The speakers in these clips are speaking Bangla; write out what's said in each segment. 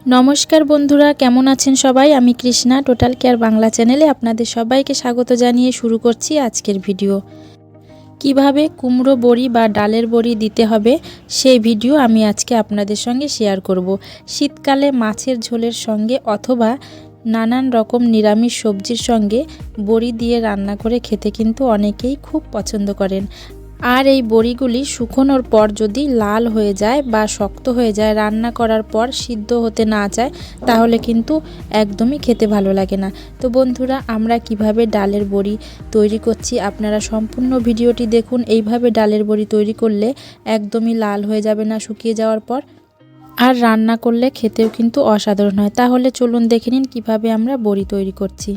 নমস্কার বন্ধুরা, কেমন আছেন সবাই? আমি কৃষ্ণা টোটাল কেয়ার বাংলা চ্যানেলে আপনাদের সবাইকে স্বাগত জানিয়ে শুরু করছি আজকের ভিডিও। কিভাবে কুমড়ো বড়ি বা ডালের বড়ি দিতে হবে সেই ভিডিও আমি আজকে আপনাদের সঙ্গে শেয়ার করব। শীতকালে মাছের ঝোলের সঙ্গে অথবা নানান রকম নিরামিষ সবজির সঙ্গে বড়ি দিয়ে রান্না করে খেতে কিন্তু অনেকেই খুব পছন্দ করেন। আর এই বড়িগুলি শুকোনোর পর যদি লাল হয়ে যায় বা শক্ত হয়ে যায়, রান্না করার পর সিদ্ধ হতে না চায়, তাহলে কিন্তু একদমই খেতে ভালো লাগে না। তো বন্ধুরা, আমরা কিভাবে ডালের বড়ি তৈরি করছি আপনারা সম্পূর্ণ ভিডিওটি দেখুন। এইভাবে ডালের বড়ি তৈরি করলে একদমই লাল হয়ে যাবে না শুকিয়ে যাওয়ার পর, আর রান্না করলে খেতেও কিন্তু অসাধারণ হয়। তাহলে চলুন দেখে নিন কীভাবে আমরা বড়ি তৈরি করছি।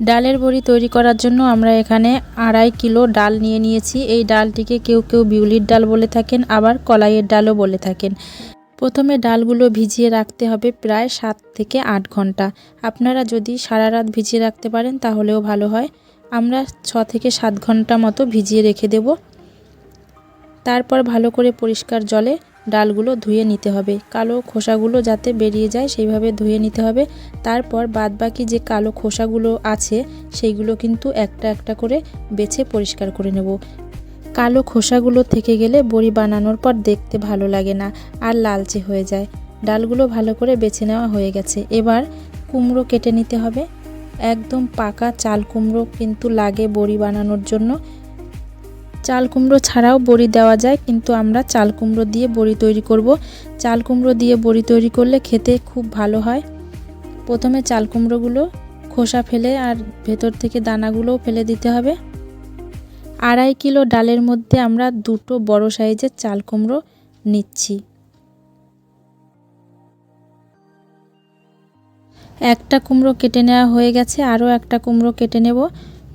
ডালের বড়ি তৈরি করার জন্য আমরা এখানে 2.5 কিলো ডাল নিয়ে নিয়েছি। এই ডালটিকে কেউ কেউ বিউলির ডাল বলে থাকেন, আবার কলাইয়ের ডালও বলে থাকেন। প্রথমে ডালগুলো ভিজিয়ে রাখতে হবে প্রায় 7 থেকে 8 ঘন্টা। আপনারা যদি সারা রাত ভিজিয়ে রাখতে পারেন তাহলেও ভালো হয়। আমরা 6 থেকে 7 ঘন্টা মতো ভিজিয়ে রেখে দেব। তারপর ভালো করে পরিষ্কার জলে ডালগুলো ধুয়ে নিতে হবে। কালো খোসাগুলো যাতে বেরিয়ে যায় সেইভাবে ধুয়ে নিতে হবে। তারপর বাদবাকি যে কালো খোসাগুলো আছে সেইগুলো কিন্তু একটা একটা করে বেছে পরিষ্কার করে নেব। কালো খোসাগুলো থেকে গেলে বড়ি বানানোর পর দেখতে ভালো লাগে না আর লালচে হয়ে যায়। ডালগুলো ভালো করে বেছে নেওয়া হয়ে গেছে। এবার কুমড়ো কেটে নিতে হবে। একদম পাকা চাল কুমড়ো কিন্তু লাগে বড়ি বানানোর জন্য। চাল কুমড়ো ছাড়াও বড়ি দেওয়া যায়, কিন্তু আমরা চাল কুমড়ো দিয়ে বড়ি তৈরি করব। চাল কুমড়ো দিয়ে বড়ি তৈরি করলে খেতে খুব ভালো হয়। প্রথমে চাল কুমড়োগুলো খোসা ফেলে আর ভেতর থেকে দানাগুলোও ফেলে দিতে হবে। 2.5 কিলো ডালের মধ্যে আমরা 2টো বড় সাইজের চাল কুমড়ো নিচ্ছি। একটা কুমড়ো কেটে নেওয়া হয়ে গেছে, আরও একটা কুমড়ো কেটে নেব।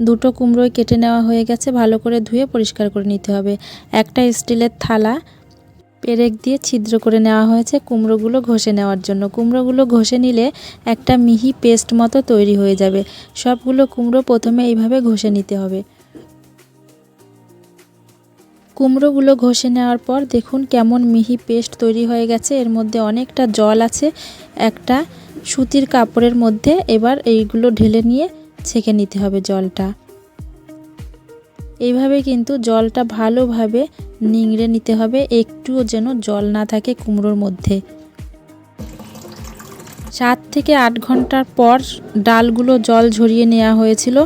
2টো কুমড়োই কেটে নেওয়া হয়ে গেছে। ভালো করে ধুয়ে পরিষ্কার করে নিতে হবে। একটা স্টিলের থালা পেরেক দিয়ে ছিদ্র করে নেওয়া হয়েছে কুমড়োগুলো ঘষে নেওয়ার জন্য। কুমড়োগুলো ঘষে নিলে একটা মিহি পেস্ট মতো তৈরি হয়ে যাবে। সবগুলো কুমড়ো প্রথমে এইভাবে ঘষে নিতে হবে। কুমড়োগুলো ঘষে নেওয়ার পর দেখুন কেমন মিহি পেস্ট তৈরি হয়ে গেছে। এর মধ্যে অনেকটা জল আছে। একটা সুতির কাপড়ের মধ্যে এবার এইগুলো ঢেলে নিয়ে ছেঁকে নিতে হবে জলটা। এইভাবে কিন্তু জলটা ভালোভাবে নিংড়ে নিতে হবে, একটুও যেন জল না থাকে কুমড়োর মধ্যে। 7 থেকে 8 ঘন্টার পর ডালগুলো জল ঝরিয়ে নেওয়া হয়েছিল।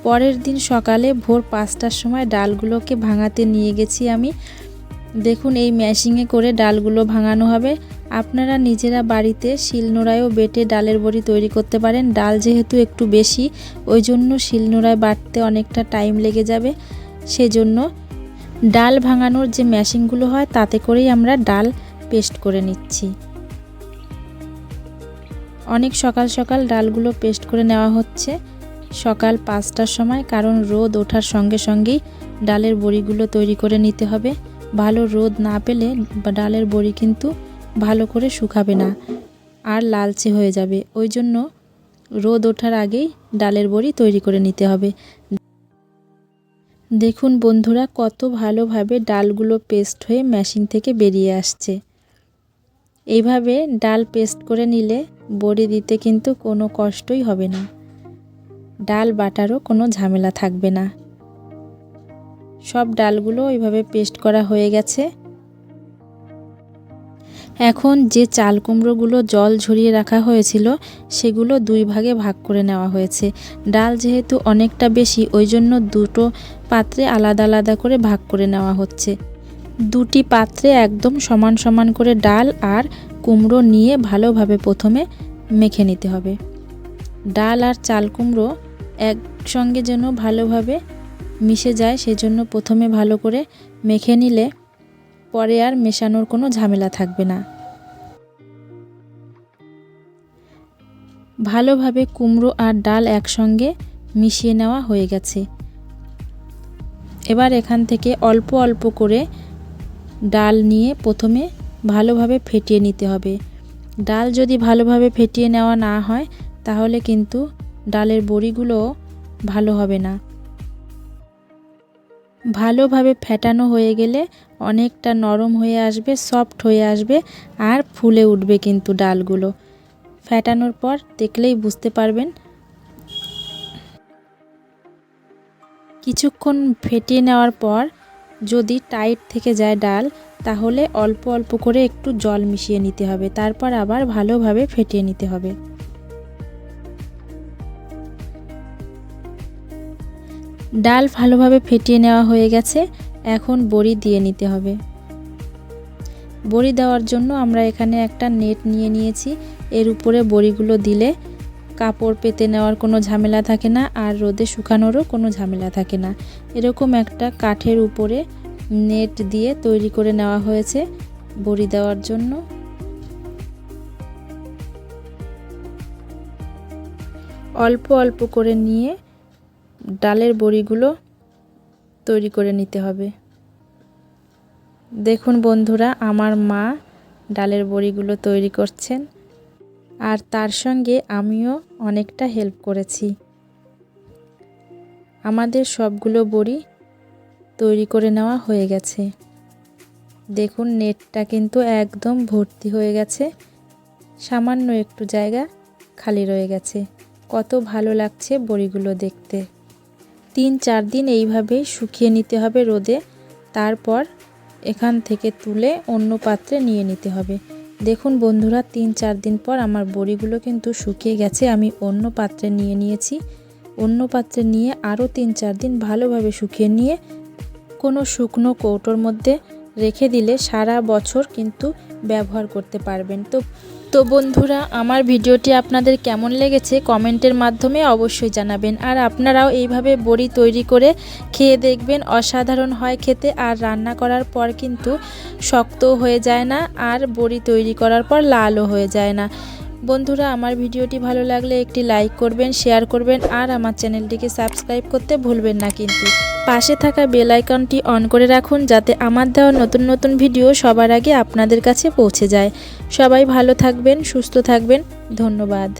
পরের দিন সকালে ভোর 5টার সময় ডালগুলোকে ভাঙাতে নিয়ে গেছি আমি। দেখুন এই মেশিনে করে ডালগুলো ভাঙানো হবে। আপনারা নিজেরা বাড়িতে শিলনোড়ায়ও বেটে ডালের বড়ি তৈরি করতে পারেন। ডাল যেহেতু একটু বেশি, ওই জন্য শিলনোড়ায় বাটতে অনেকটা টাইম লেগে যাবে। সেজন্য ডাল ভাঙানোর যে মেশিনগুলো হয় তাতে করেই আমরা ডাল পেস্ট করে নিচ্ছি। অনেক সকাল সকাল ডালগুলো পেস্ট করে নেওয়া হচ্ছে সকাল 5টার সময়, কারণ রোদ ওঠার সঙ্গে সঙ্গেই ডালের বড়িগুলো তৈরি করে নিতে হবে। ভালো রোদ না পেলে ডালের বড়ি কিন্তু ভালো করে শুকাবে না আর লালচে হয়ে যাবে। ওই জন্য রোদ ওঠার আগেই ডালের বড়ি তৈরি করে নিতে হবে। দেখুন বন্ধুরা কত ভালোভাবে ডালগুলো পেস্ট হয়ে মেশিন থেকে বেরিয়ে আসছে। এইভাবে ডাল পেস্ট করে নিলে বড়ি দিতে কিন্তু কোনো কষ্টই হবে না, ডাল বাটারও কোনো ঝামেলা থাকবে না। সব ডালগুলো এইভাবে পেস্ট করা হয়ে গেছে। এখন যে চাল কুমড়োগুলো জল ঝরিয়ে রাখা হয়েছিল সেগুলো 2 ভাগে ভাগ করে নেওয়া হয়েছে। ডাল যেহেতু অনেকটা বেশি, ওই জন্য 2টো পাত্রে আলাদা আলাদা করে ভাগ করে নেওয়া হচ্ছে। 2টি পাত্রে একদম সমান সমান করে ডাল আর কুমড়ো নিয়ে ভালোভাবে প্রথমে মেখে নিতে হবে। ডাল আর চাল কুমড়ো একসঙ্গে যেন ভালোভাবে মিশে যায়, সেজন্য প্রথমে ভালো করে মেখে নিলে পরে আর মেশানোর কোনো ঝামেলা থাকবে না। ভালোভাবে কুমড়ো আর ডাল একসঙ্গে মিশিয়ে নেওয়া হয়ে গেছে। এবার এখান থেকে অল্প অল্প করে ডাল নিয়ে প্রথমে ভালোভাবে ফেটিয়ে নিতে হবে। ডাল যদি ভালোভাবে ফেটিয়ে নেওয়া না হয় তাহলে কিন্তু ডালের বড়িগুলো ভালো হবে না। ভালোভাবে ফেটানো হয়ে গেলে অনেকটা নরম হয়ে আসবে, সফট হয়ে আসবে আর ফুলে উঠবে কিন্তু ডালগুলো। ফেটানোর পর দেখলেই বুঝতে পারবেন। কিছুক্ষণ ফেটিয়ে নেওয়ার পর যদি টাইট থেকে যায় ডাল, তাহলে অল্প অল্প করে একটু জল মিশিয়ে নিতে হবে, তারপর আবার ভালোভাবে ফেটিয়ে নিতে হবে। ডাল ভালোভাবে ফেটিয়ে নেওয়া হয়ে গেছে, এখন বড়ি দিয়ে নিতে হবে। বড়ি দেওয়ার জন্য আমরা এখানে একটা নেট নিয়ে নিয়েছি। এর উপরে বড়িগুলো দিলে কাপড় পেতে নেওয়ার কোনো ঝামেলা থাকে না, আর রোদে শুকানোরও কোনো ঝামেলা থাকে না। এরকম একটা কাঠের উপরে নেট দিয়ে তৈরি করে নেওয়া হয়েছে বড়ি দেওয়ার জন্য। অল্প অল্প করে নিয়ে ডালের বড়িগুলো তৈরি করে নিতে হবে। দেখুন বন্ধুরা, আমার মা ডালের বড়িগুলো তৈরি করছেন, আর তার সঙ্গে আমিও অনেকটা হেল্প করেছি। আমাদের সবগুলো বড়ি তৈরি করে নেওয়া হয়ে গেছে। দেখুন নেটটা কিন্তু একদম ভর্তি হয়ে গেছে, সামান্য একটু জায়গা খালি রয়ে গেছে। কত ভালো লাগছে বড়িগুলো দেখতে। 3-4 দিন এইভাবেই শুকিয়ে নিতে হবে রোদে, তারপর এখান থেকে তুলে অন্য পাত্রে নিয়ে নিতে হবে। দেখুন বন্ধুরা, 3-4 দিন পর আমার বড়িগুলো কিন্তু শুকিয়ে গেছে। আমি অন্য পাত্রে নিয়ে নিয়েছি। অন্য পাত্রে নিয়ে আরও 3-4 দিন ভালোভাবে শুকিয়ে নিয়ে কোনো শুকনো কৌটোর মধ্যে রেখে দিলে সারা বছর কিন্তু ব্যবহার করতে পারবেন। তো বন্ধুরা, আমার ভিডিওটি আপনাদের কেমন লেগেছে কমেন্টের মাধ্যমে অবশ্যই জানাবেন। আর আপনারাও এইভাবে বড়ি তৈরি করে খেয়ে দেখবেন, অসাধারণ হয় খেতে। আর রান্না করার পর কিন্তু শক্ত হয়ে যায় না, আর বড়ি তৈরি করার পর লালও হয়ে যায় না। বন্ধুরা, আমার ভিডিওটি ভালো লাগলে একটি লাইক করবেন, শেয়ার করবেন, আর আমার চ্যানেলটিকে সাবস্ক্রাইব করতে ভুলবেন না কিন্তু। পাশে থাকা বেল আইকনটি অন করে রাখুন, যাতে আমার দেওয়া নতুন নতুন ভিডিও সবার আগে আপনাদের কাছে পৌঁছে যায়। সবাই ভালো থাকবেন, সুস্থ থাকবেন। ধন্যবাদ।